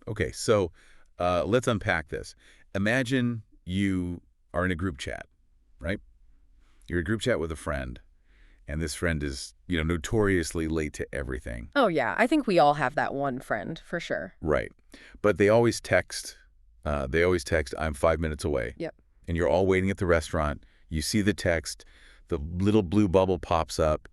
Okay, so let's unpack this. Imagine you are in a group chat, right? You're in a group chat with a friend, and this friend is, notoriously late to everything. Oh, yeah. I think we all have that one friend, for sure. Right. But they always text, I'm 5 minutes away. Yep. And you're all waiting at the restaurant. You see the text, the little blue bubble pops up,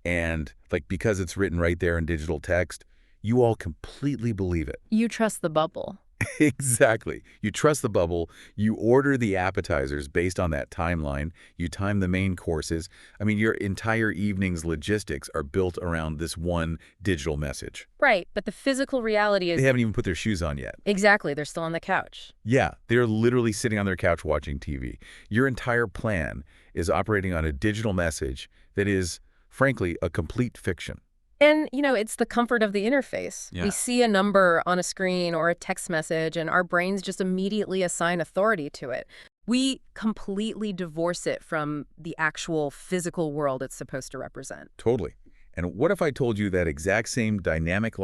and because it's written right there in digital text, you all completely believe it. You trust the bubble. Exactly. You trust the bubble. You order the appetizers based on that timeline. You time the main courses. I mean, your entire evening's logistics are built around this one digital message. Right, but the physical reality They is... haven't even put their shoes on yet. Exactly, they're still on the couch. Yeah, they're literally sitting on their couch watching TV. Your entire plan is operating on a digital message that is, frankly, a complete fiction. And, it's the comfort of the interface. Yeah. We see a number on a screen or a text message, and our brains just immediately assign authority to it. We completely divorce it from the actual physical world it's supposed to represent. Totally. And what if I told you that exact same dynamic,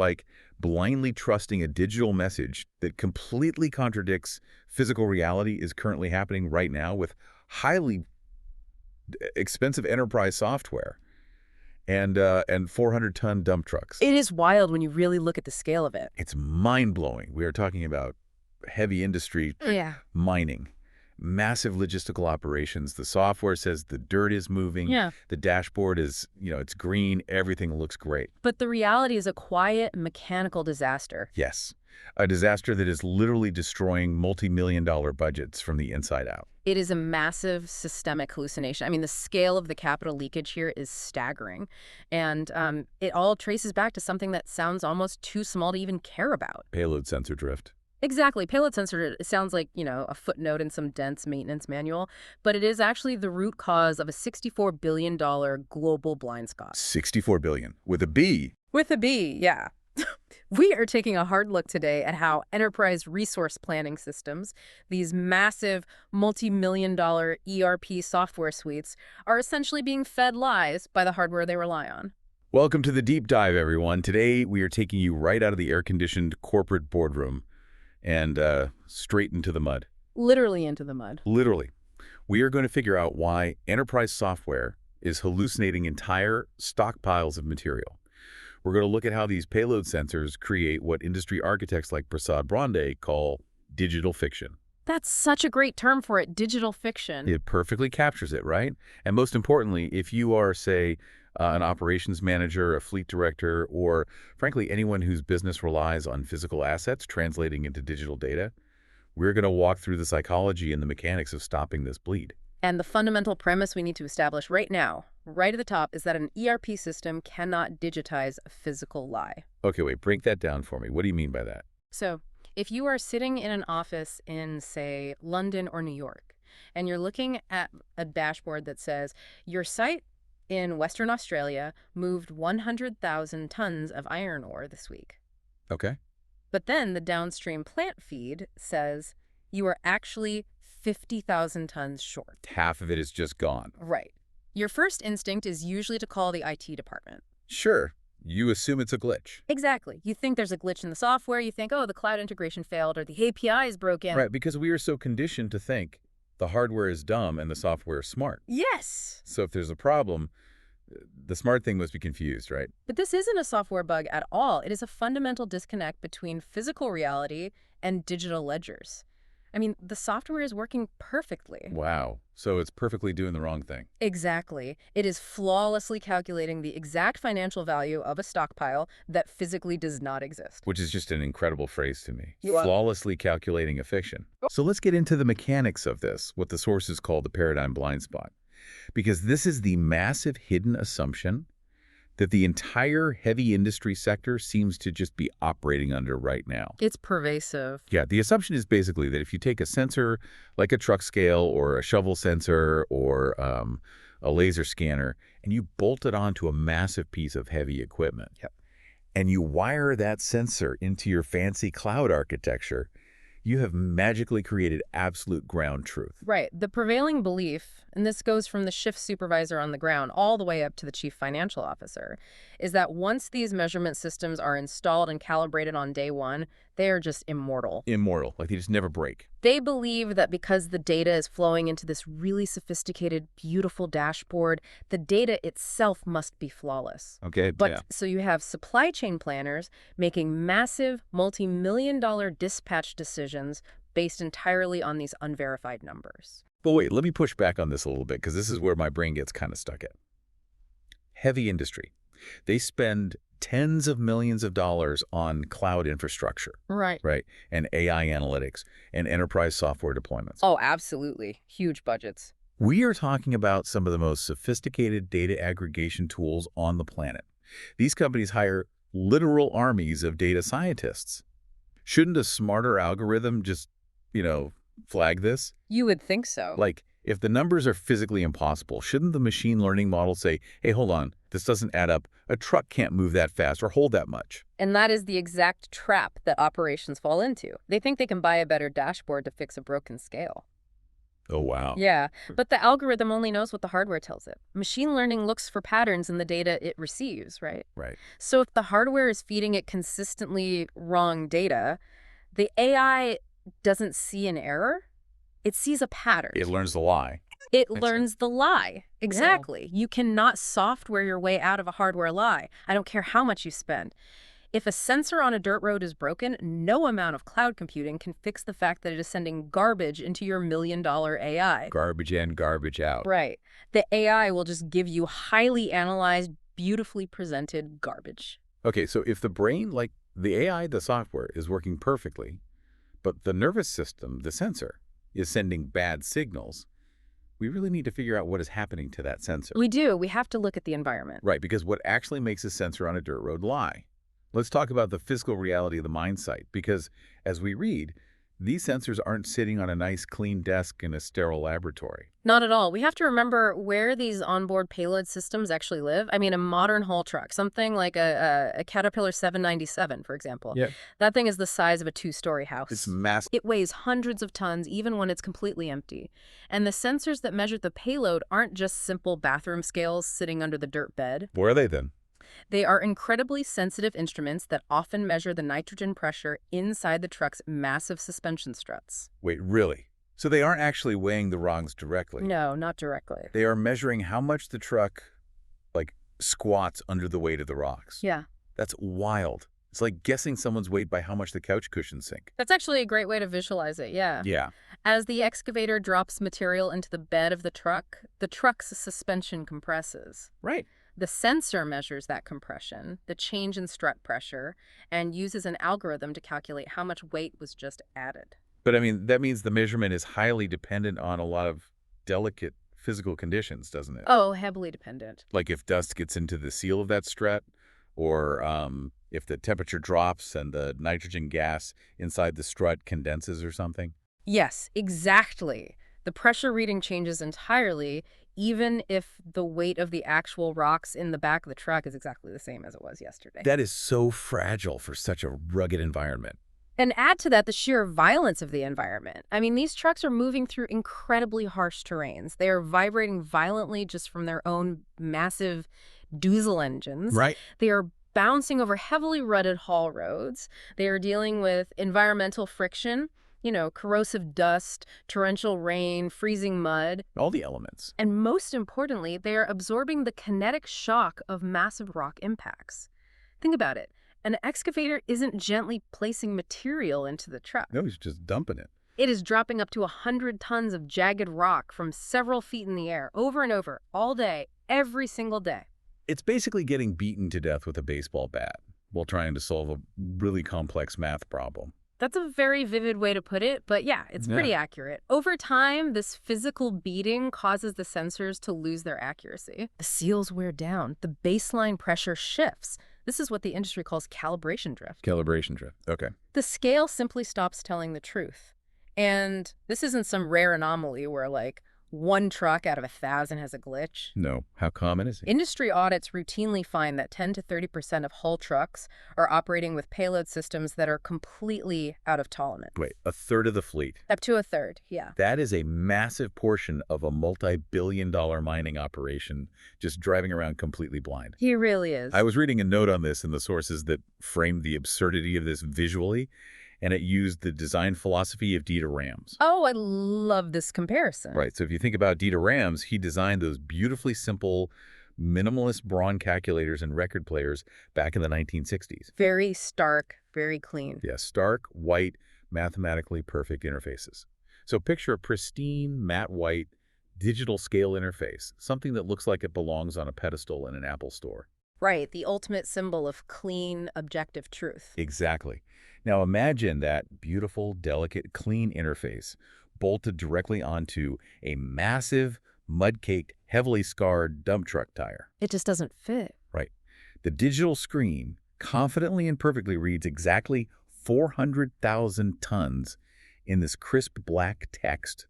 blindly trusting a digital message that completely contradicts physical reality is currently happening right now with highly expensive enterprise software and 400-ton dump trucks? It is wild when you really look at the scale of it. It's mind-blowing. We are talking about heavy industry Yeah. mining, massive logistical operations. The software says the dirt is moving. Yeah. The dashboard is, it's green. Everything looks great. But the reality is a quiet, mechanical disaster. Yes. A disaster that is literally destroying multi-million-dollar budgets from the inside out. It is a massive systemic hallucination. I mean, the scale of the capital leakage here is staggering. And it all traces back to something that sounds almost too small to even care about. Payload sensor drift. Exactly. Payload sensor, it sounds like, a footnote in some dense maintenance manual, but it is actually the root cause of a $64 billion global blind spot. $64 billion. With a B. With a B, yeah. We are taking a hard look today at how enterprise resource planning systems, these massive multi-million-dollar ERP software suites, are essentially being fed lies by the hardware they rely on. Welcome to the deep dive, everyone. Today, we are taking you right out of the air-conditioned corporate boardroom and straight into the mud. Literally into the mud. Literally. We are going to figure out why enterprise software is hallucinating entire stockpiles of material. We're going to look at how these payload sensors create what industry architects like Prasad Brande call digital fiction. That's such a great term for it, digital fiction. It perfectly captures it, right? And most importantly, if you are, say, an operations manager, a fleet director, or frankly, anyone whose business relies on physical assets translating into digital data, we're going to walk through the psychology and the mechanics of stopping this bleed. And the fundamental premise we need to establish right now, right at the top, is that an ERP system cannot digitize a physical lie. Okay, wait, break that down for me. What do you mean by that? So, if you are sitting in an office in, say, London or New York, and you're looking at a dashboard that says, your site in Western Australia moved 100,000 tons of iron ore this week. Okay. But then the downstream plant feed says you are actually 50,000 tons short. Half of it is just gone. Right. Your first instinct is usually to call the IT department. Sure. You assume it's a glitch. Exactly. You think there's a glitch in the software. You think, oh, the cloud integration failed or the API is broken. Right, because we are so conditioned to think the hardware is dumb and the software is smart. Yes. So if there's a problem, the smart thing must be confused, right? But this isn't a software bug at all. It is a fundamental disconnect between physical reality and digital ledgers. I mean, the software is working perfectly. Wow. So it's perfectly doing the wrong thing. Exactly. It is flawlessly calculating the exact financial value of a stockpile that physically does not exist. Which is just an incredible phrase to me. You are- Flawlessly calculating a fiction. So let's get into the mechanics of this, what the sources call the paradigm blind spot. Because this is the massive hidden assumption that the entire heavy industry sector seems to just be operating under right now. It's pervasive. Yeah, the assumption is basically that if you take a sensor like a truck scale or a shovel sensor or a laser scanner and you bolt it onto a massive piece of heavy equipment, Yep. and you wire that sensor into your fancy cloud architecture, you have magically created absolute ground truth. Right. The prevailing belief, and this goes from the shift supervisor on the ground all the way up to the chief financial officer, is that once these measurement systems are installed and calibrated on day one, They are just immortal. Immortal, like they just never break. They believe that because the data is flowing into this really sophisticated, beautiful dashboard, the data itself must be flawless. Okay, But yeah. so you have supply chain planners making massive, multi-million-dollar dispatch decisions based entirely on these unverified numbers. But wait, let me push back on this a little bit because this is where my brain gets kind of stuck at. Heavy industry. They spend tens of millions of dollars on cloud infrastructure, Right. right? And AI analytics and enterprise software deployments. Oh, absolutely. Huge budgets. We are talking about some of the most sophisticated data aggregation tools on the planet. These companies hire literal armies of data scientists. Shouldn't a smarter algorithm just, flag this? You would think so. Like, if the numbers are physically impossible, shouldn't the machine learning model say, hey, hold on, this doesn't add up. A truck can't move that fast or hold that much. And that is the exact trap that operations fall into. They think they can buy a better dashboard to fix a broken scale. Oh, wow. Yeah, but the algorithm only knows what the hardware tells it. Machine learning looks for patterns in the data it receives, right? Right. So if the hardware is feeding it consistently wrong data, the AI doesn't see an error. It sees a pattern. It learns the lie. It learns the lie. Exactly. You cannot software your way out of a hardware lie. I don't care how much you spend. If a sensor on a dirt road is broken, no amount of cloud computing can fix the fact that it is sending garbage into your $1,000,000 AI. Garbage in, garbage out. Right. The AI will just give you highly analyzed, beautifully presented garbage. Okay, so if the brain, like the AI, the software, is working perfectly, but the nervous system, the sensor, is sending bad signals, we really need to figure out what is happening to that sensor. We do. We have to look at the environment. Right, because what actually makes a sensor on a dirt road lie? Let's talk about the physical reality of the mine site, because as we read, these sensors aren't sitting on a nice clean desk in a sterile laboratory. Not at all. We have to remember where these onboard payload systems actually live. I mean, a modern haul truck, something like a Caterpillar 797, for example. Yeah. That thing is the size of a two-story house. It's massive. It weighs hundreds of tons, even when it's completely empty. And the sensors that measure the payload aren't just simple bathroom scales sitting under the dirt bed. Where are they then? They are incredibly sensitive instruments that often measure the nitrogen pressure inside the truck's massive suspension struts. Wait, really? So they aren't actually weighing the rungs directly? No, not directly. They are measuring how much the truck, squats under the weight of the rocks. Yeah. That's wild. It's like guessing someone's weight by how much the couch cushions sink. That's actually a great way to visualize it, yeah. Yeah. As the excavator drops material into the bed of the truck's suspension compresses. Right. The sensor measures that compression, the change in strut pressure, and uses an algorithm to calculate how much weight was just added. But I mean, that means the measurement is highly dependent on a lot of delicate physical conditions, doesn't it? Oh, heavily dependent. Like if dust gets into the seal of that strut, or if the temperature drops and the nitrogen gas inside the strut condenses or something. Yes, exactly. The pressure reading changes entirely, even if the weight of the actual rocks in the back of the truck is exactly the same as it was yesterday. That is so fragile for such a rugged environment. And add to that the sheer violence of the environment. I mean, these trucks are moving through incredibly harsh terrains. They are vibrating violently just from their own massive diesel engines. Right. They are bouncing over heavily rutted haul roads. They are dealing with environmental friction, corrosive dust, torrential rain, freezing mud. All the elements. And most importantly, they are absorbing the kinetic shock of massive rock impacts. Think about it. An excavator isn't gently placing material into the truck. No, he's just dumping it. It is dropping up to 100 tons of jagged rock from several feet in the air, over and over, all day, every single day. It's basically getting beaten to death with a baseball bat while trying to solve a really complex math problem. That's a very vivid way to put it, but yeah, it's pretty accurate. Over time, this physical beating causes the sensors to lose their accuracy. The seals wear down. The baseline pressure shifts. This is what the industry calls calibration drift. Calibration drift. Okay. The scale simply stops telling the truth. And this isn't some rare anomaly where, one truck out of 1,000 has a glitch. No. How common is it? Industry audits routinely find that 10 to 30% of hull trucks are operating with payload systems that are completely out of tolerance. Wait, a third of the fleet? Up to a third, yeah. That is a massive portion of a multi-billion-dollar mining operation just driving around completely blind. He really is. I was reading a note on this in the sources that framed the absurdity of this visually, and it used the design philosophy of Dieter Rams. Oh, I love this comparison. Right, so if you think about Dieter Rams, he designed those beautifully simple, minimalist Braun calculators and record players back in the 1960s. Very stark, very clean. Yeah, stark, white, mathematically perfect interfaces. So picture a pristine, matte white, digital scale interface, something that looks like it belongs on a pedestal in an Apple store. Right, the ultimate symbol of clean, objective truth. Exactly. Now imagine that beautiful, delicate, clean interface bolted directly onto a massive, mud-caked, heavily scarred dump truck tire. It just doesn't fit. Right. The digital screen confidently and perfectly reads exactly 400,000 tons in this crisp black text,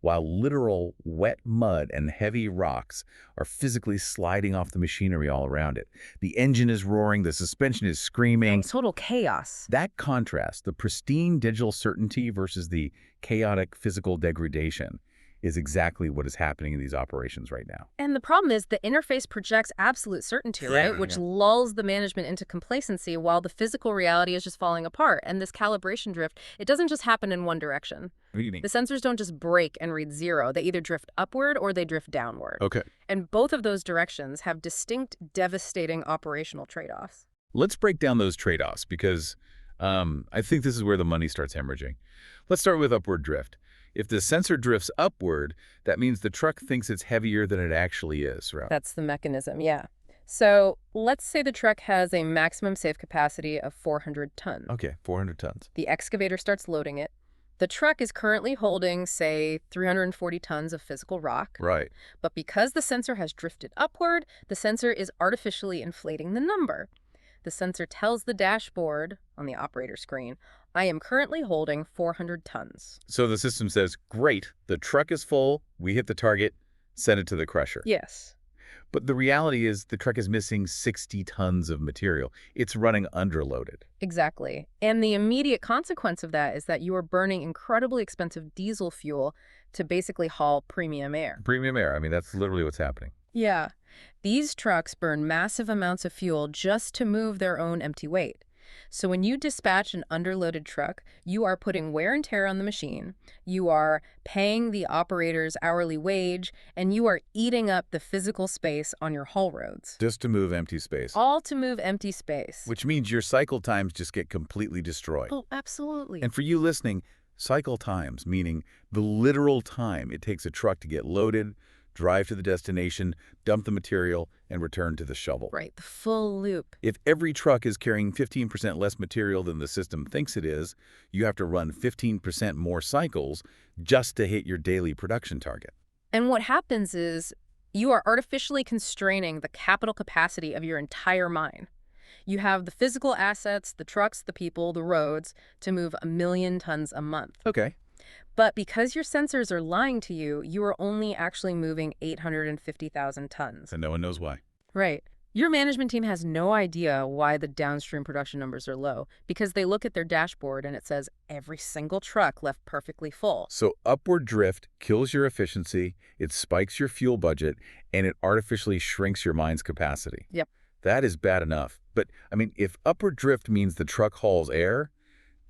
while literal wet mud and heavy rocks are physically sliding off the machinery all around it. The engine is roaring, the suspension is screaming. It's total chaos. That contrast, the pristine digital certainty versus the chaotic physical degradation, is exactly what is happening in these operations right now. And the problem is the interface projects absolute certainty, right? Which lulls the management into complacency while the physical reality is just falling apart. And this calibration drift, it doesn't just happen in one direction. What do you mean? The sensors don't just break and read zero. They either drift upward or they drift downward. Okay. And both of those directions have distinct, devastating operational trade-offs. Let's break down those trade-offs because I think this is where the money starts hemorrhaging. Let's start with upward drift. If the sensor drifts upward, that means the truck thinks it's heavier than it actually is, right? That's the mechanism, yeah. So let's say the truck has a maximum safe capacity of 400 tons. Okay, 400 tons. The excavator starts loading it. The truck is currently holding, say, 340 tons of physical rock. Right. But because the sensor has drifted upward, the sensor is artificially inflating the number. The sensor tells the dashboard on the operator screen, I am currently holding 400 tons. So the system says, great, the truck is full, we hit the target, send it to the crusher. Yes. But the reality is the truck is missing 60 tons of material. It's running underloaded. Exactly. And the immediate consequence of that is that you are burning incredibly expensive diesel fuel to basically haul premium air. Premium air, I mean, that's literally what's happening. Yeah. These trucks burn massive amounts of fuel just to move their own empty weight. So when you dispatch an underloaded truck, you are putting wear and tear on the machine, you are paying the operator's hourly wage, and you are eating up the physical space on your haul roads. Just to move empty space. All to move empty space. Which means your cycle times just get completely destroyed. Oh, absolutely. And for you listening, cycle times, meaning the literal time it takes a truck to get loaded, drive to the destination, dump the material, and return to the shovel. Right, the full loop. If every truck is carrying 15% less material than the system thinks it is, you have to run 15% more cycles just to hit your daily production target. And what happens is you are artificially constraining the capital capacity of your entire mine. You have the physical assets, the trucks, the people, the roads, to move 1 million tons a month. Okay. But because your sensors are lying to you, you are only actually moving 850,000 tons. And no one knows why. Right. Your management team has no idea why the downstream production numbers are low because they look at their dashboard and it says every single truck left perfectly full. So upward drift kills your efficiency, it spikes your fuel budget, and it artificially shrinks your mine's capacity. Yep. That is bad enough. But, I mean, if upward drift means the truck hauls air,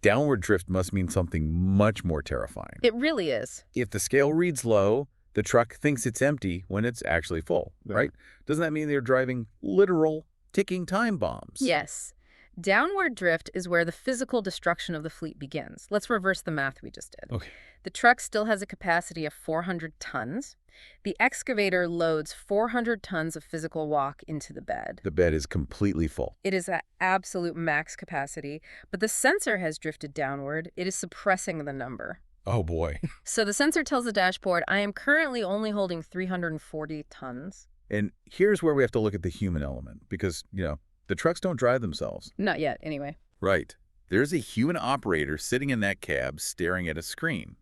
downward drift must mean something much more terrifying. It really is. If the scale reads low, the truck thinks it's empty when it's actually full, right? Doesn't that mean they're driving literal ticking time bombs? Yes. Downward drift is where the physical destruction of the fleet begins. Let's reverse the math we just did. Okay. The truck still has a capacity of 400 tons. The excavator loads 400 tons of physical walk into the bed. The bed is completely full. It is at absolute max capacity, but the sensor has drifted downward. It is suppressing the number. Oh, boy. So the sensor tells the dashboard, I am currently only holding 340 tons. And here's where we have to look at the human element because, the trucks don't drive themselves. Not yet, anyway. Right. There's a human operator sitting in that cab staring at a screen.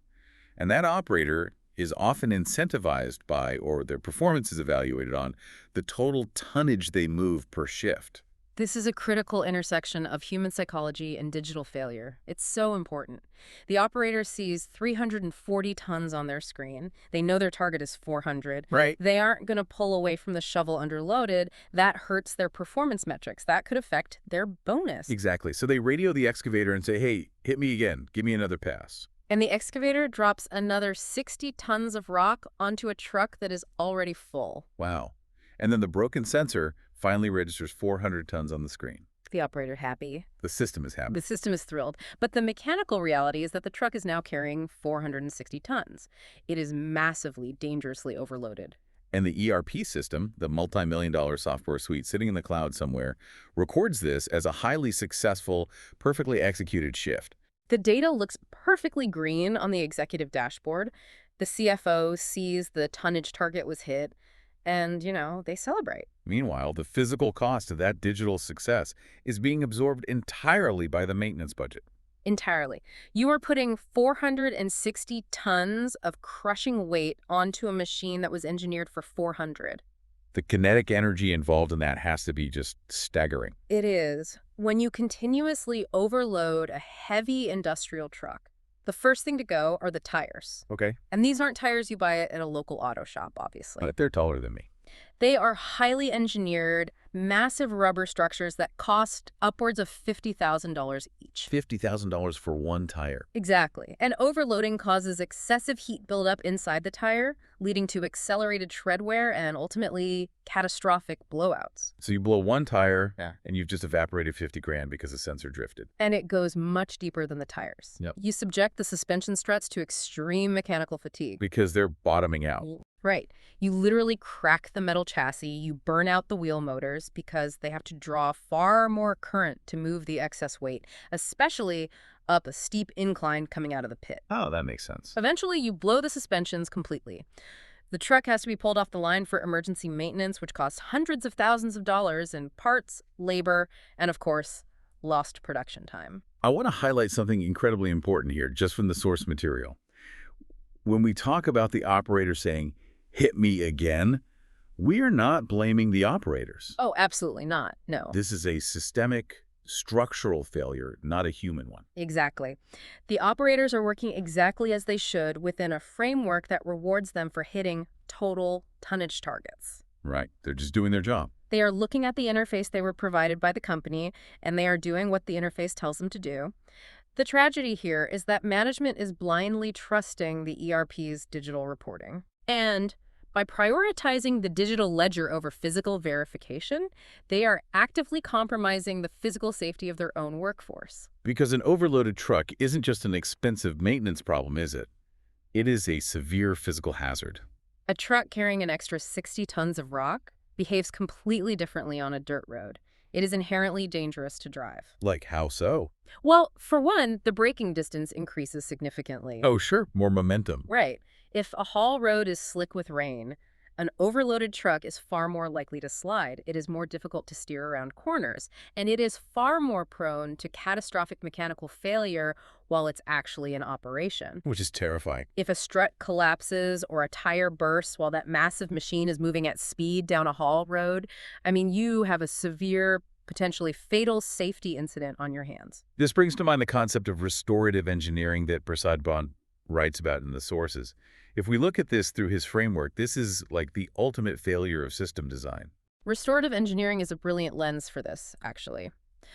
And that operator is often incentivized by, or their performance is evaluated on, the total tonnage they move per shift. This is a critical intersection of human psychology and digital failure. It's so important. The operator sees 340 tons on their screen. They know their target is 400. Right. They aren't going to pull away from the shovel underloaded. That hurts their performance metrics. That could affect their bonus. Exactly. So they radio the excavator and say, hey, hit me again. Give me another pass. And the excavator drops another 60 tons of rock onto a truck that is already full. Wow. And then the broken sensor finally registers 400 tons on the screen. The operator happy. The system is happy. The system is thrilled. But the mechanical reality is that the truck is now carrying 460 tons. It is massively, dangerously overloaded. And the ERP system, the multi-million-dollar software suite sitting in the cloud somewhere, records this as a highly successful, perfectly executed shift. The data looks perfectly green on the executive dashboard. The CFO sees the tonnage target was hit, and, they celebrate. Meanwhile, the physical cost of that digital success is being absorbed entirely by the maintenance budget. Entirely. You are putting 460 tons of crushing weight onto a machine that was engineered for 400. The kinetic energy involved in that has to be just staggering. It is. When you continuously overload a heavy industrial truck, the first thing to go are the tires. Okay. And these aren't tires you buy at a local auto shop, obviously. But they're taller than me. They are highly engineered, massive rubber structures that cost upwards of $50,000 each. $50,000 for one tire. Exactly. And overloading causes excessive heat buildup inside the tire, leading to accelerated tread wear and ultimately catastrophic blowouts. So you blow one tire, and you've just evaporated 50 grand because the sensor drifted. And it goes much deeper than the tires. Yep. You subject the suspension struts to extreme mechanical fatigue. Because they're bottoming out. Right. You literally crack the metal chassis, you burn out the wheel motors because they have to draw far more current to move the excess weight, especially up a steep incline coming out of the pit. Oh, that makes sense. Eventually, you blow the suspensions completely. The truck has to be pulled off the line for emergency maintenance, which costs hundreds of thousands of dollars in parts, labor, and, of course, lost production time. I want to highlight something incredibly important here, just from the source material. When we talk about the operator saying, hit me again, we are not blaming the operators. Oh, absolutely not. No. This is a systemic, structural failure, not a human one. Exactly. The operators are working exactly as they should within a framework that rewards them for hitting total tonnage targets. Right. They're just doing their job. They are looking at the interface they were provided by the company, and they are doing what the interface tells them to do. The tragedy here is that management is blindly trusting the ERP's digital reporting. And by prioritizing the digital ledger over physical verification, they are actively compromising the physical safety of their own workforce. Because an overloaded truck isn't just an expensive maintenance problem, is it? It is a severe physical hazard. A truck carrying an extra 60 tons of rock behaves completely differently on a dirt road. It is inherently dangerous to drive. Like how so? Well, for one, the braking distance increases significantly. Oh, sure. More momentum. Right. If a haul road is slick with rain, an overloaded truck is far more likely to slide. It is more difficult to steer around corners, and it is far more prone to catastrophic mechanical failure while it's actually in operation. Which is terrifying. If a strut collapses or a tire bursts while that massive machine is moving at speed down a haul road, you have a severe, potentially fatal safety incident on your hands. This brings to mind the concept of restorative engineering that Prasad Bond writes about in the sources. If we look at this through his framework, this is like the ultimate failure of system design. Restorative engineering is a brilliant lens for this, actually.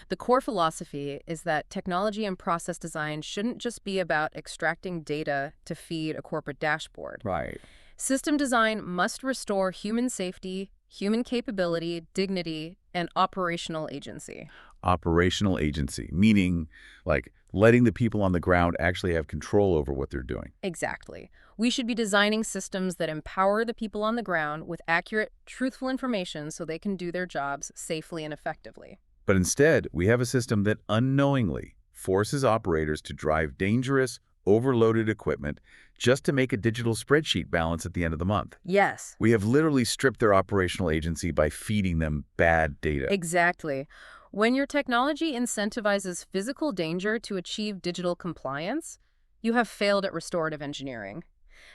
The core philosophy is that technology and process design shouldn't just be about extracting data to feed a corporate dashboard. Right. System design must restore human safety, human capability, dignity, and operational agency. Operational agency, meaning like letting the people on the ground actually have control over what they're doing. Exactly. We should be designing systems that empower the people on the ground with accurate, truthful information so they can do their jobs safely and effectively. But instead, we have a system that unknowingly forces operators to drive dangerous, overloaded equipment just to make a digital spreadsheet balance at the end of the month. Yes. We have literally stripped their operational agency by feeding them bad data. Exactly. When your technology incentivizes physical danger to achieve digital compliance, you have failed at restorative engineering.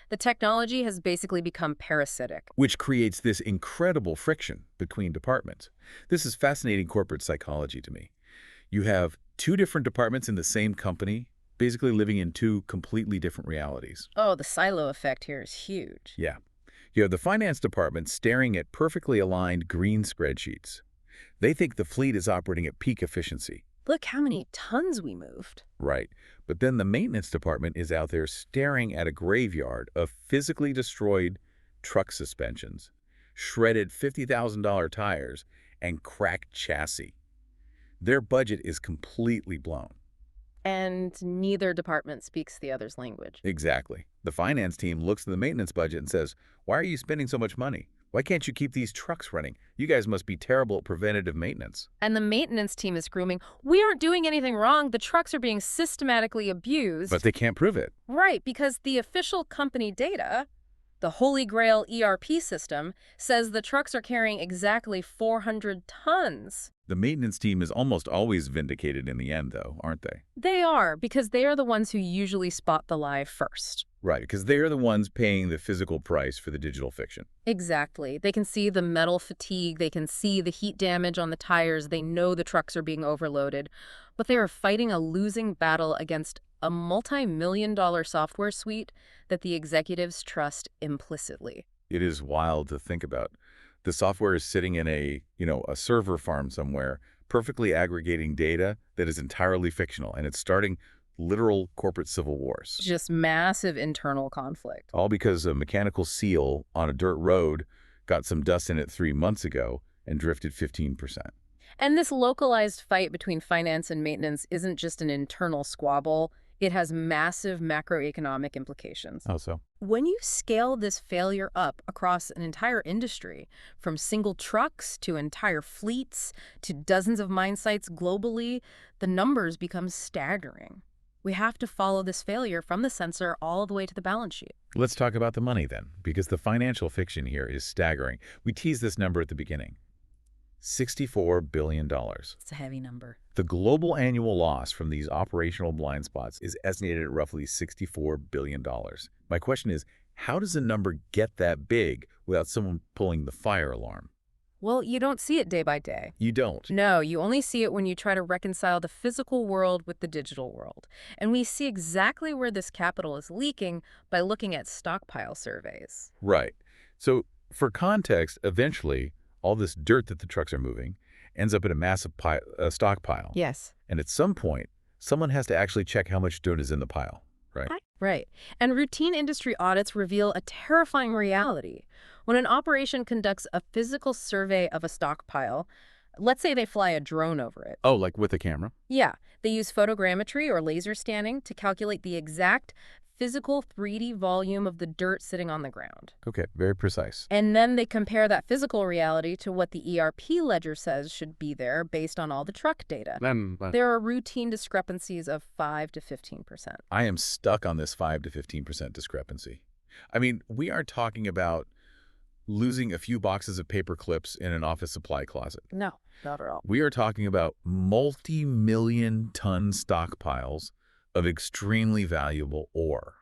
The technology has basically become parasitic. which creates this incredible friction between departments. This is fascinating corporate psychology to me. You have two different departments in the same company, basically living in two completely different realities. Oh, the silo effect here is huge. Yeah. You have the finance department staring at perfectly aligned green spreadsheets. They think the fleet is operating at peak efficiency. Look how many tons we moved. Right. But then the maintenance department is out there staring at a graveyard of physically destroyed truck suspensions, shredded $50,000 tires, and cracked chassis. Their budget is completely blown. And neither department speaks the other's language. Exactly. The finance team looks at the maintenance budget and says, "Why are you spending so much money? Why can't you keep these trucks running? You guys must be terrible at preventative maintenance." And the maintenance team is screaming, "We aren't doing anything wrong. The trucks are being systematically abused." But they can't prove it. Right, because the official company data, the Holy Grail ERP system, says the trucks are carrying exactly 400 tons. The maintenance team is almost always vindicated in the end, though, aren't they? They are, because they are the ones who usually spot the lie first. Right, because they're the ones paying the physical price for the digital fiction. Exactly. They can see the metal fatigue, they can see the heat damage on the tires, they know the trucks are being overloaded, but they are fighting a losing battle against a multi-million-dollar software suite that the executives trust implicitly. It is wild to think about. The software is sitting in a server farm somewhere, perfectly aggregating data that is entirely fictional, and it's starting literal corporate civil wars. Just massive internal conflict. All because a mechanical seal on a dirt road got some dust in it 3 months ago and drifted 15%. And this localized fight between finance and maintenance isn't just an internal squabble. It has massive macroeconomic implications. How so? When you scale this failure up across an entire industry, from single trucks to entire fleets to dozens of mine sites globally, the numbers become staggering. We have to follow this failure from the sensor all the way to the balance sheet. Let's talk about the money then, because the financial fiction here is staggering. We teased this number at the beginning. $64 billion. It's a heavy number. The global annual loss from these operational blind spots is estimated at roughly $64 billion. My question is, how does a number get that big without someone pulling the fire alarm? Well, you don't see it day by day. You don't. No, you only see it when you try to reconcile the physical world with the digital world. And we see exactly where this capital is leaking by looking at stockpile surveys. Right. So for context, eventually, all this dirt that the trucks are moving ends up in a massive stockpile. Yes. And at some point, someone has to actually check how much dirt is in the pile, right? Right. And routine industry audits reveal a terrifying reality. When an operation conducts a physical survey of a stockpile, let's say they fly a drone over it. Oh, like with a camera? Yeah. They use photogrammetry or laser scanning to calculate the exact physical 3D volume of the dirt sitting on the ground. Okay, very precise. And then they compare that physical reality to what the ERP ledger says should be there based on all the truck data. There are routine discrepancies of 5 to 15%. I am stuck on this 5 to 15% discrepancy. I mean, we are talking about losing a few boxes of paper clips in an office supply closet. No, not at all. We are talking about multi-million ton stockpiles of extremely valuable ore.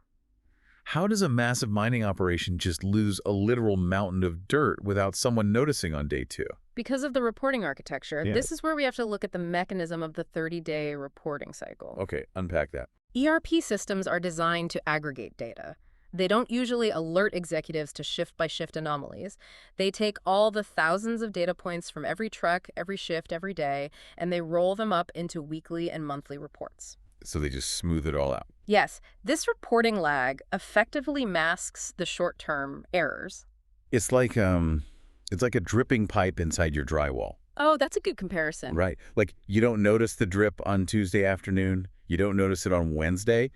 How does a massive mining operation just lose a literal mountain of dirt without someone noticing on day 2? Because of the reporting architecture, Yeah. This is where we have to look at the mechanism of the 30-day reporting cycle. Okay, unpack that. ERP systems are designed to aggregate data. They don't usually alert executives to shift-by-shift anomalies. They take all the thousands of data points from every truck, every shift, every day, and they roll them up into weekly and monthly reports. So they just smooth it all out. Yes, this reporting lag effectively masks the short-term errors. It's like a dripping pipe inside your drywall. Oh, that's a good comparison. Right. Like you don't notice the drip on Tuesday afternoon. You don't notice it on Wednesday.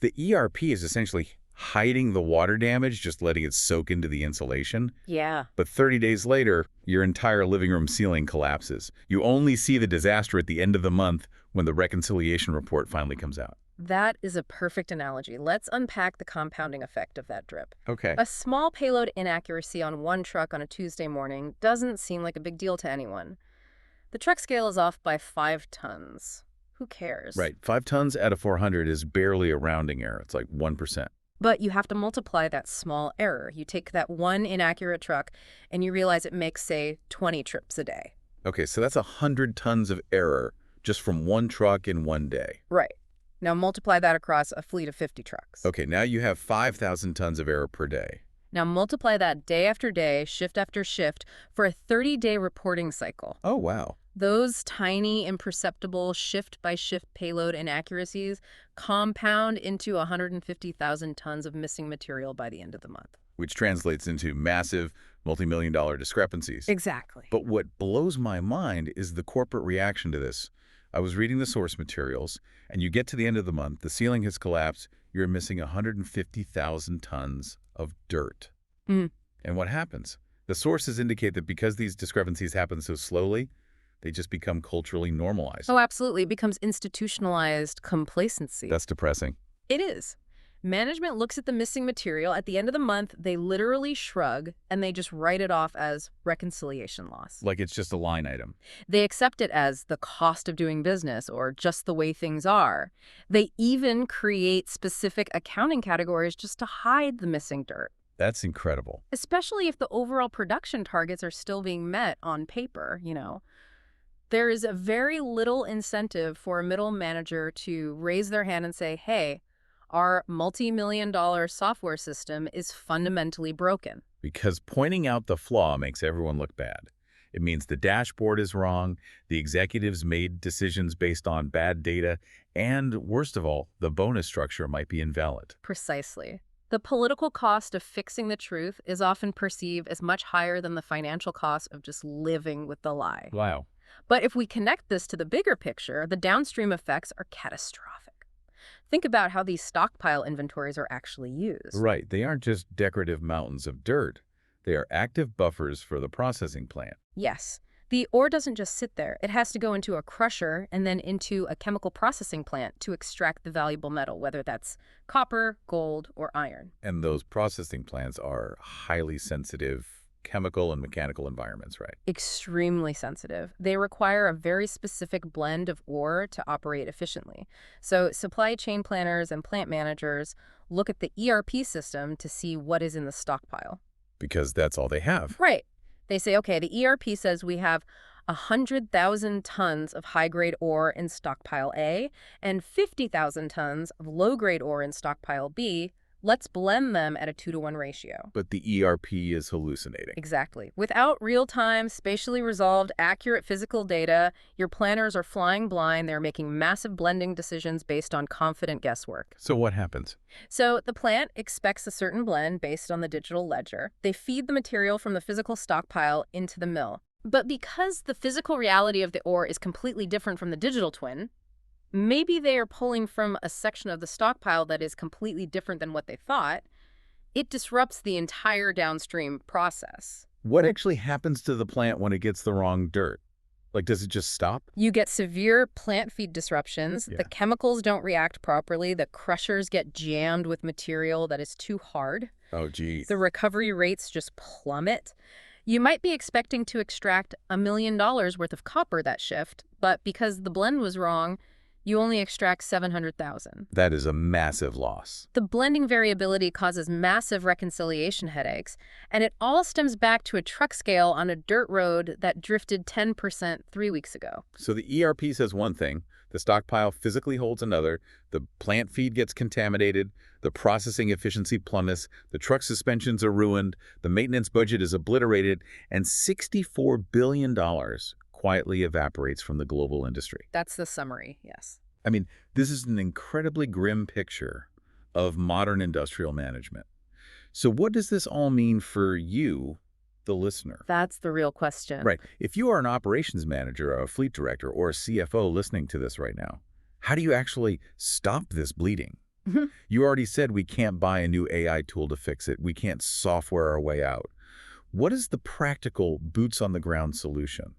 The ERP is essentially hiding the water damage, just letting it soak into the insulation. Yeah. But 30 days later, your entire living room ceiling collapses. You only see the disaster at the end of the month when the reconciliation report finally comes out. That is a perfect analogy. Let's unpack the compounding effect of that drip. Okay. A small payload inaccuracy on one truck on a Tuesday morning doesn't seem like a big deal to anyone. The truck scale is off by 5 tons. Who cares? Right. 5 tons out of 400 is barely a rounding error. It's like 1%. But you have to multiply that small error. You take that one inaccurate truck and you realize it makes, say, 20 trips a day. Okay, so that's 100 tons of error just from one truck in one day. Right. Now multiply that across a fleet of 50 trucks. Okay, now you have 5,000 tons of error per day. Now multiply that day after day, shift after shift, for a 30-day reporting cycle. Oh, wow. Those tiny, imperceptible shift-by-shift payload inaccuracies compound into 150,000 tons of missing material by the end of the month. Which translates into massive, multi-million-dollar discrepancies. Exactly. But what blows my mind is the corporate reaction to this. I was reading the source materials, and you get to the end of the month, the ceiling has collapsed, you're missing 150,000 tons of dirt. Mm. And what happens? The sources indicate that because these discrepancies happen so slowly, they just become culturally normalized. Oh, absolutely. It becomes institutionalized complacency. That's depressing. It is. Management looks at the missing material. At the end of the month, they literally shrug, and they just write it off as reconciliation loss. Like it's just a line item. They accept it as the cost of doing business or just the way things are. They even create specific accounting categories just to hide the missing dirt. That's incredible. Especially if the overall production targets are still being met on paper, There is a very little incentive for a middle manager to raise their hand and say, hey, our multi-million-dollar software system is fundamentally broken. Because pointing out the flaw makes everyone look bad. It means the dashboard is wrong, the executives made decisions based on bad data, and worst of all, the bonus structure might be invalid. Precisely. The political cost of fixing the truth is often perceived as much higher than the financial cost of just living with the lie. Wow. But if we connect this to the bigger picture, the downstream effects are catastrophic. Think about how these stockpile inventories are actually used. Right. They aren't just decorative mountains of dirt. They are active buffers for the processing plant. Yes. The ore doesn't just sit there. It has to go into a crusher and then into a chemical processing plant to extract the valuable metal, whether that's copper, gold, or iron. And those processing plants are highly sensitive chemical and mechanical environments, right? Extremely sensitive. They require a very specific blend of ore to operate efficiently. So supply chain planners and plant managers look at the ERP system to see what is in the stockpile. Because that's all they have. Right. They say, okay, the ERP says we have 100,000 tons of high-grade ore in stockpile A and 50,000 tons of low-grade ore in stockpile B. Let's blend them at a 2-to-1 ratio. But the ERP is hallucinating. Exactly. Without real-time, spatially resolved, accurate physical data, your planners are flying blind. They're making massive blending decisions based on confident guesswork. So what happens? So the plant expects a certain blend based on the digital ledger. They feed the material from the physical stockpile into the mill. But because the physical reality of the ore is completely different from the digital twin, maybe they are pulling from a section of the stockpile that is completely different than what they thought. It disrupts the entire downstream process. What actually happens to the plant when it gets the wrong dirt? Like, does it just stop? You get severe plant feed disruptions. Yeah. The chemicals don't react properly. The crushers get jammed with material that is too hard. Oh, geez. The recovery rates just plummet. You might be expecting to extract $1 million worth of copper that shift, but because the blend was wrong, you only extract 700,000. That is a massive loss. The blending variability causes massive reconciliation headaches, and it all stems back to a truck scale on a dirt road that drifted 10% 3 weeks ago. So the ERP says one thing, the stockpile physically holds another, the plant feed gets contaminated, the processing efficiency plummets, the truck suspensions are ruined, the maintenance budget is obliterated, and $64 billion quietly evaporates from the global industry. That's the summary, yes. I mean, this is an incredibly grim picture of modern industrial management. So what does this all mean for you, the listener? That's the real question. Right. If you are an operations manager, a fleet director, or a CFO listening to this right now, how do you actually stop this bleeding? You already said we can't buy a new AI tool to fix it. We can't software our way out. What is the practical boots-on-the-ground solution?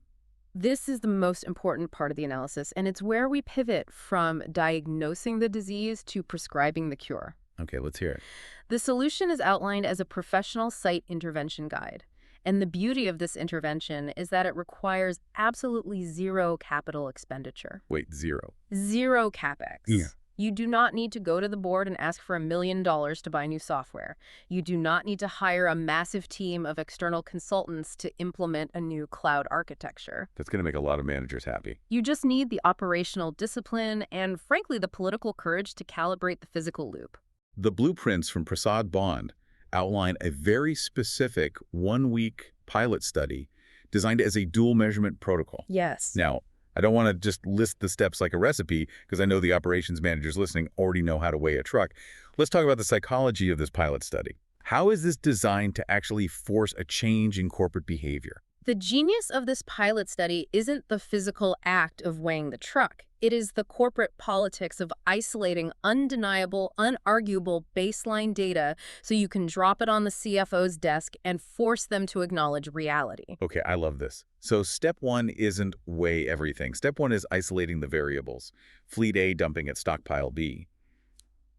This is the most important part of the analysis, and it's where we pivot from diagnosing the disease to prescribing the cure. Okay, let's hear it. The solution is outlined as a professional site intervention guide. And the beauty of this intervention is that it requires absolutely zero capital expenditure. Wait, zero? Zero CapEx. Yeah. You do not need to go to the board and ask for $1 million to buy new software. You do not need to hire a massive team of external consultants to implement a new cloud architecture. That's going to make a lot of managers happy. You just need the operational discipline and, frankly, the political courage to calibrate the physical loop. The blueprints from Prasad Bond outline a very specific one-week pilot study designed as a dual measurement protocol. Yes. Now, I don't want to just list the steps like a recipe because I know the operations managers listening already know how to weigh a truck. Let's talk about the psychology of this pilot study. How is this designed to actually force a change in corporate behavior? The genius of this pilot study isn't the physical act of weighing the truck. It is the corporate politics of isolating undeniable, unarguable baseline data so you can drop it on the CFO's desk and force them to acknowledge reality. Okay, I love this. So step one isn't weigh everything. Step one is isolating the variables. Fleet A dumping at stockpile B.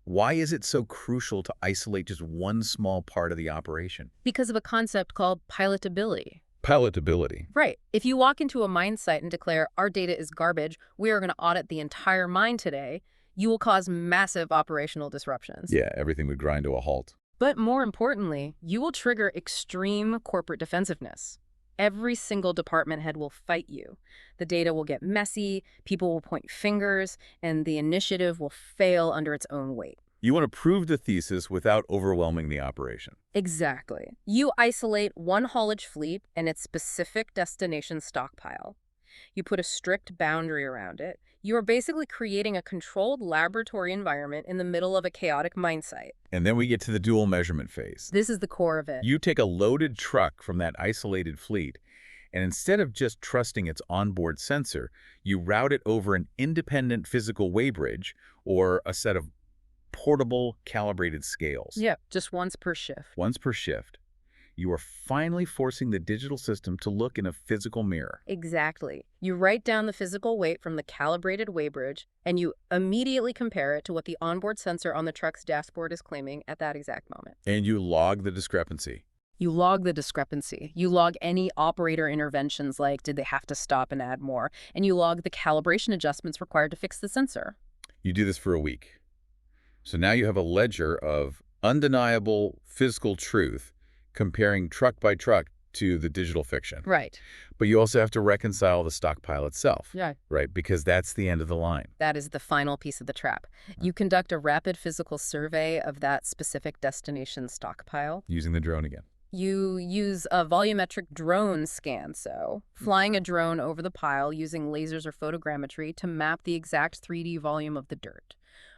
Why is it so crucial to isolate just one small part of the operation? Because of a concept called pilotability. Palatability. Right. If you walk into a mine site and declare, our data is garbage, we are going to audit the entire mine today, you will cause massive operational disruptions. Yeah, everything would grind to a halt. But more importantly, you will trigger extreme corporate defensiveness. Every single department head will fight you. The data will get messy, people will point fingers, and the initiative will fail under its own weight. You want to prove the thesis without overwhelming the operation. Exactly. You isolate one haulage fleet and its specific destination stockpile. You put a strict boundary around it. You are basically creating a controlled laboratory environment in the middle of a chaotic mine site. And then we get to the dual measurement phase. This is the core of it. You take a loaded truck from that isolated fleet, and instead of just trusting its onboard sensor, you route it over an independent physical weighbridge or a set of portable, calibrated scales. Yeah, just once per shift. Once per shift. You are finally forcing the digital system to look in a physical mirror. Exactly. You write down the physical weight from the calibrated weighbridge, and you immediately compare it to what the onboard sensor on the truck's dashboard is claiming at that exact moment. And you log the discrepancy. You log the discrepancy. You log any operator interventions like did they have to stop and add more, and you log the calibration adjustments required to fix the sensor. You do this for a week. So now you have a ledger of undeniable physical truth comparing truck by truck to the digital fiction. Right. But you also have to reconcile the stockpile itself. Yeah. Right? Because that's the end of the line. That is the final piece of the trap. You conduct a rapid physical survey of that specific destination stockpile. Using the drone again. You use a volumetric drone scan, so flying a drone over the pile using lasers or photogrammetry to map the exact 3D volume of the dirt.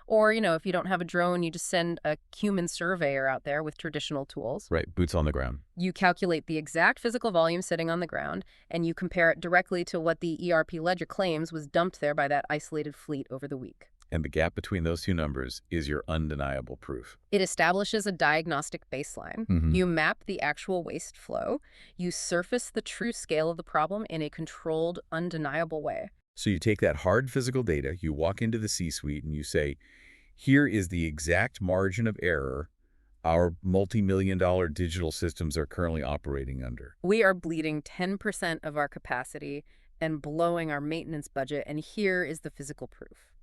Or, if you don't have a drone, you just send a human surveyor out there with traditional tools. Right, boots on the ground. You calculate the exact physical volume sitting on the ground, and you compare it directly to what the ERP ledger claims was dumped there by that isolated fleet over the week. And the gap between those two numbers is your undeniable proof. It establishes a diagnostic baseline. Mm-hmm. You map the actual waste flow. You surface the true scale of the problem in a controlled, undeniable way. So you take that hard physical data, you walk into the C-suite, and you say, here is the exact margin of error our multi-million-dollar digital systems are currently operating under. We are bleeding 10% of our capacity and blowing our maintenance budget, and here is the physical proof.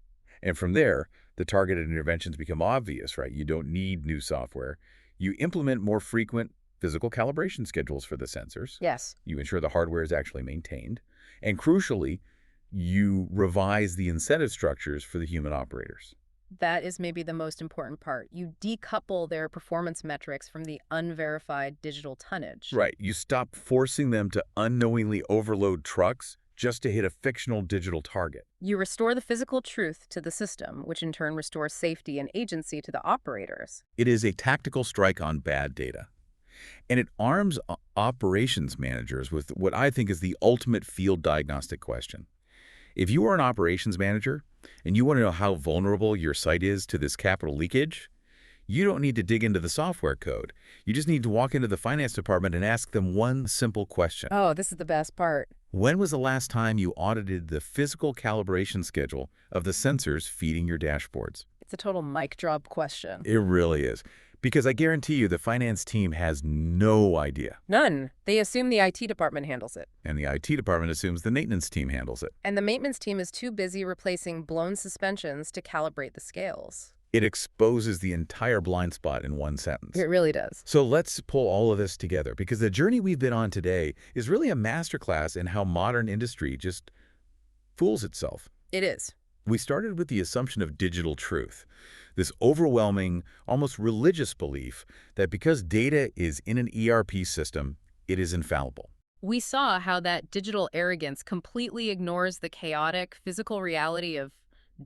And from there, the targeted interventions become obvious, right? You don't need new software. You implement more frequent physical calibration schedules for the sensors. Yes. You ensure the hardware is actually maintained. And crucially, you revise the incentive structures for the human operators. That is maybe the most important part. You decouple their performance metrics from the unverified digital tonnage. Right. You stop forcing them to unknowingly overload trucks just to hit a fictional digital target. You restore the physical truth to the system, which in turn restores safety and agency to the operators. It is a tactical strike on bad data. And it arms operations managers with what I think is the ultimate field diagnostic question. If you are an operations manager and you want to know how vulnerable your site is to this capital leakage, you don't need to dig into the software code. You just need to walk into the finance department and ask them one simple question. Oh, this is the best part. When was the last time you audited the physical calibration schedule of the sensors feeding your dashboards? It's a total mic drop question. It really is. Because I guarantee you the finance team has no idea. None. They assume the IT department handles it. And the IT department assumes the maintenance team handles it. And the maintenance team is too busy replacing blown suspensions to calibrate the scales. It exposes the entire blind spot in one sentence. It really does. So let's pull all of this together, because the journey we've been on today is really a masterclass in how modern industry just fools itself. It is. We started with the assumption of digital truth, this overwhelming, almost religious belief that because data is in an ERP system, it is infallible. We saw how that digital arrogance completely ignores the chaotic physical reality of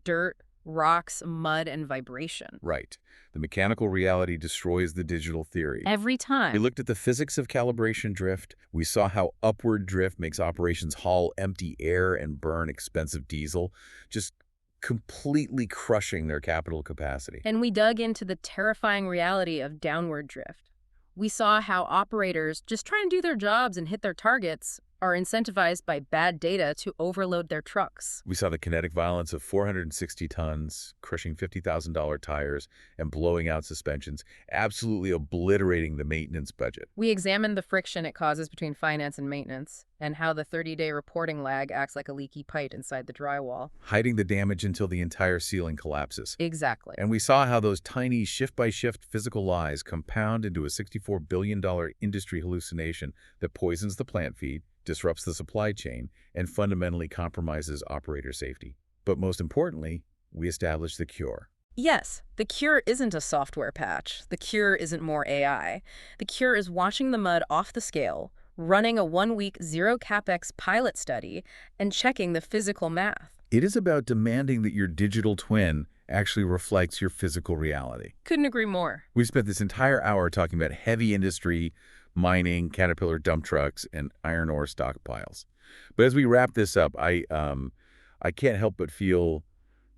dirt, rocks, mud, and vibration. Right. The mechanical reality destroys the digital theory. Every time. We looked at the physics of calibration drift. We saw how upward drift makes operations haul empty air and burn expensive diesel, just completely crushing their capital capacity. And we dug into the terrifying reality of downward drift. We saw how operators just trying to do their jobs and hit their targets are incentivized by bad data to overload their trucks. We saw the kinetic violence of 460 tons, crushing $50,000 tires and blowing out suspensions, absolutely obliterating the maintenance budget. We examined the friction it causes between finance and maintenance, and how the 30-day reporting lag acts like a leaky pipe inside the drywall. Hiding the damage until the entire ceiling collapses. Exactly. And we saw how those tiny shift-by-shift physical lies compound into a $64 billion industry hallucination that poisons the plant feed, disrupts the supply chain, and fundamentally compromises operator safety. But most importantly, we established the cure. Yes, the cure isn't a software patch. The cure isn't more AI. The cure is washing the mud off the scale, running a 1-week zero-capex pilot study, and checking the physical math. It is about demanding that your digital twin actually reflects your physical reality. Couldn't agree more. We spent this entire hour talking about heavy industry, mining, Caterpillar dump trucks, and iron ore stockpiles. But as we wrap this up, I can't help but feel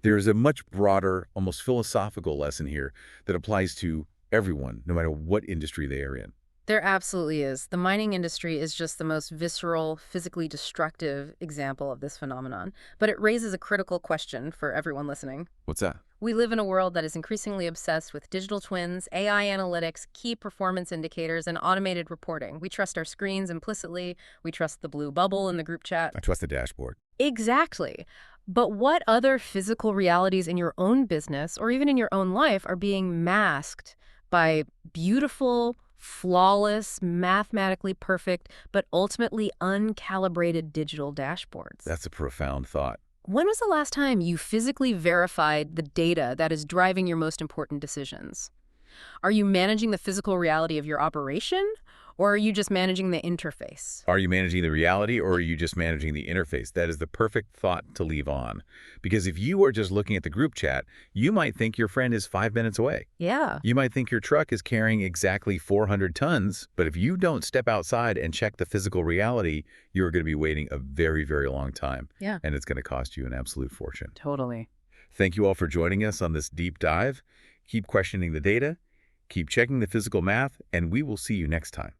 there is a much broader, almost philosophical lesson here that applies to everyone, no matter what industry they are in. There absolutely is. The mining industry is just the most visceral, physically destructive example of this phenomenon. But it raises a critical question for everyone listening. What's that? We live in a world that is increasingly obsessed with digital twins, AI analytics, key performance indicators, and automated reporting. We trust our screens implicitly. We trust the blue bubble in the group chat. I trust the dashboard. Exactly. But what other physical realities in your own business or even in your own life are being masked by beautiful, flawless, mathematically perfect, but ultimately uncalibrated digital dashboards? That's a profound thought. When was the last time you physically verified the data that is driving your most important decisions? Are you managing the physical reality of your operation, or are you just managing the interface? Are you managing the reality, or are you just managing the interface? That is the perfect thought to leave on. Because if you are just looking at the group chat, you might think your friend is 5 minutes away. Yeah. You might think your truck is carrying exactly 400 tons, but if you don't step outside and check the physical reality, you're going to be waiting a very, very long time. Yeah. And it's going to cost you an absolute fortune. Totally. Thank you all for joining us on this deep dive. Keep questioning the data, keep checking the physical math, and we will see you next time.